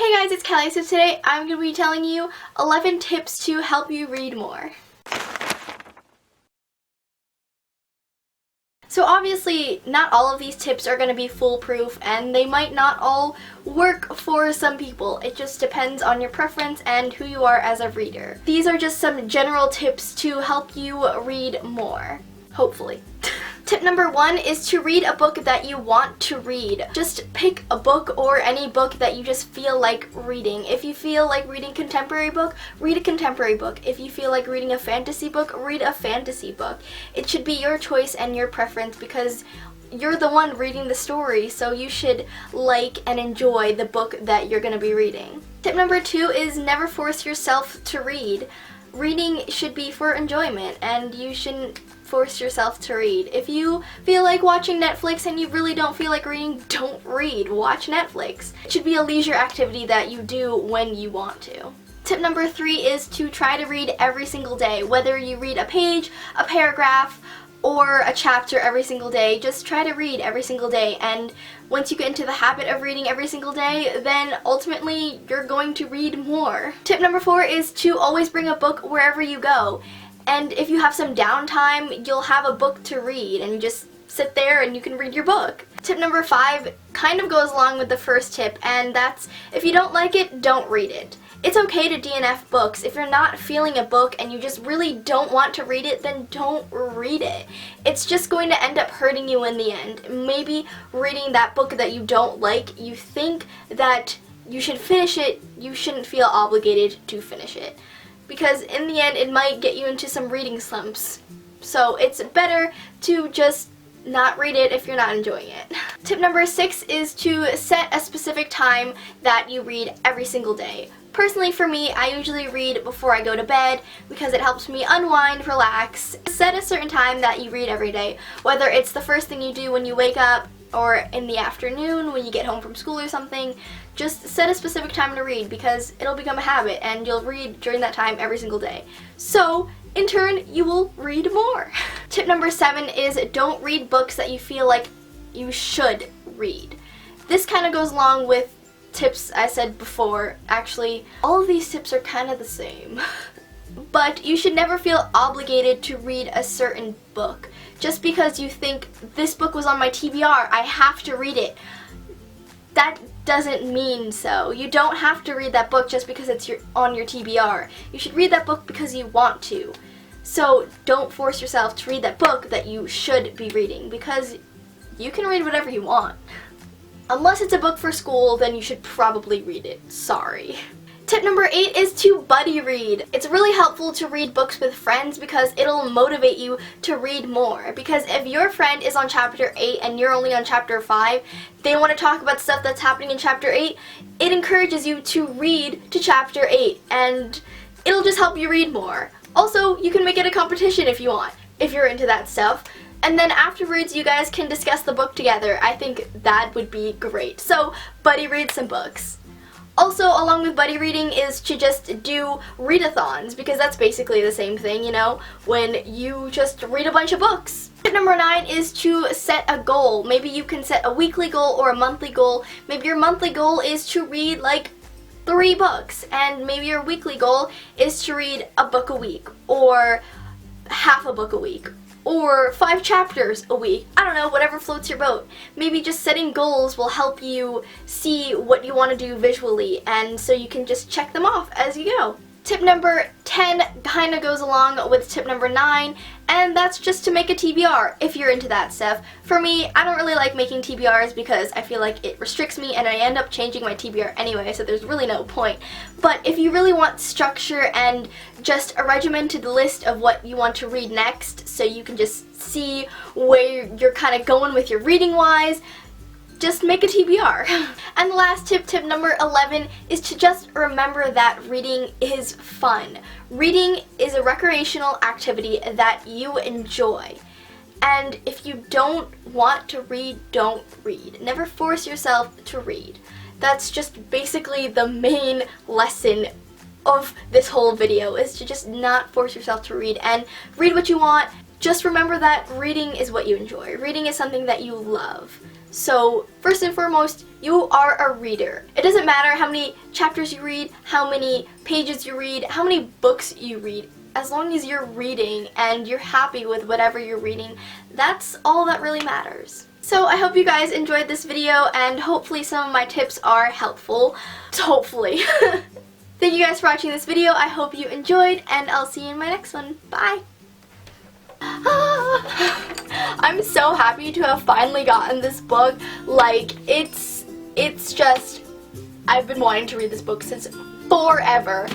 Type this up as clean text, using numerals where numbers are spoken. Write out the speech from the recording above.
Hey guys, it's Kelly. So today I'm going to be telling you 11 tips to help you read more. So obviously, not all of these tips are going to be foolproof and they might not all work for some people. It just depends on your preference and who you are as a reader. These are just some general tips to help you read more, hopefully. Tip number 1 is to read a book that you want to read. Just pick a book or any book that you just feel like reading. If you feel like reading a contemporary book, read a contemporary book. If you feel like reading a fantasy book, read a fantasy book. It should be your choice and your preference because you're the one reading the story, so you should like and enjoy the book that you're going to be reading. Tip number 2 is never force yourself to read. Reading should be for enjoyment, and you shouldn't force yourself to read. If you feel like watching Netflix and you really don't feel like reading, don't read. Watch Netflix. It should be a leisure activity that you do when you want to. Tip number 3 is to try to read every single day. Whether you read a page, a paragraph, or a chapter every single day, just try to read every single day, and once you get into the habit of reading every single day, then ultimately you're going to read more. Tip number 4 is to always bring a book wherever you go, and if you have some downtime, you'll have a book to read and just sit there and you can read your book. Tip number 5 kind of goes along with the first tip, and that's if you don't like it, don't read it. It's okay to DNF books. If you're not feeling a book and you just really don't want to read it, then don't read it. It's just going to end up hurting you in the end. Maybe reading that book that you don't like, you think that you should finish it, you shouldn't feel obligated to finish it. Because in the end, it might get you into some reading slumps. So it's better to just not read it if you're not enjoying it. Tip number 6 is to set a specific time that you read every single day. Personally, for me, I usually read before I go to bed because it helps me unwind, relax. Set a certain time that you read every day, whether it's the first thing you do when you wake up or in the afternoon when you get home from school or something. Just set a specific time to read because it'll become a habit and you'll read during that time every single day. So, in turn, you will read more. Tip number 7 is don't read books that you feel like you should read. This kind of goes along with tips I said before. Actually, all of these tips are kind of the same. But you should never feel obligated to read a certain book. Just because you think this book was on my TBR, I have to read it. That doesn't mean so. You don't have to read that book just because it's on your TBR. You should read that book because you want to. So don't force yourself to read that book that you should be reading because you can read whatever you want. Unless it's a book for school, then you should probably read it. Sorry. Tip number 8 is to buddy read. It's really helpful to read books with friends because it'll motivate you to read more. Because if your friend is on chapter 8 and you're only on chapter 5, they want to talk about stuff that's happening in chapter 8, it encourages you to read to chapter 8 and it'll just help you read more. Also, you can make it a competition if you want, if you're into that stuff. And then afterwards, you guys can discuss the book together. I think that would be great. So, buddy read some books. Also, along with buddy reading is to just do readathons, because that's basically the same thing, you know, when you just read a bunch of books. Tip number 9 is to set a goal. Maybe you can set a weekly goal or a monthly goal. Maybe your monthly goal is to read like 3 books, and maybe your weekly goal is to read a book a week, or half a book a week, or 5 chapters a week. I don't know, whatever floats your boat. Maybe just setting goals will help you see what you want to do visually, and so you can just check them off as you go. Tip number 10 kind of goes along with tip number 9, and that's just to make a TBR if you're into that stuff. For me, I don't really like making TBRs because I feel like it restricts me and I end up changing my TBR anyway, so there's really no point. But if you really want structure and just a regimented list of what you want to read next, so you can just see where you're kind of going with your reading wise, just make a TBR. And the last tip, tip number 11, is to just remember that reading is fun. Reading is a recreational activity that you enjoy. And if you don't want to read, don't read. Never force yourself to read. That's just basically the main lesson of this whole video, is to just not force yourself to read and read what you want. Just remember that reading is what you enjoy. Reading is something that you love. So first and foremost, you are a reader. It doesn't matter how many chapters you read, how many pages you read, how many books you read. As long as you're reading and you're happy with whatever you're reading, that's all that really matters. So I hope you guys enjoyed this video, and hopefully some of my tips are helpful. Hopefully. Thank you guys for watching this video. I hope you enjoyed, and I'll see you in my next one. Bye! I'm so happy to have finally gotten this book. Like, it's just, I've been wanting to read this book since forever.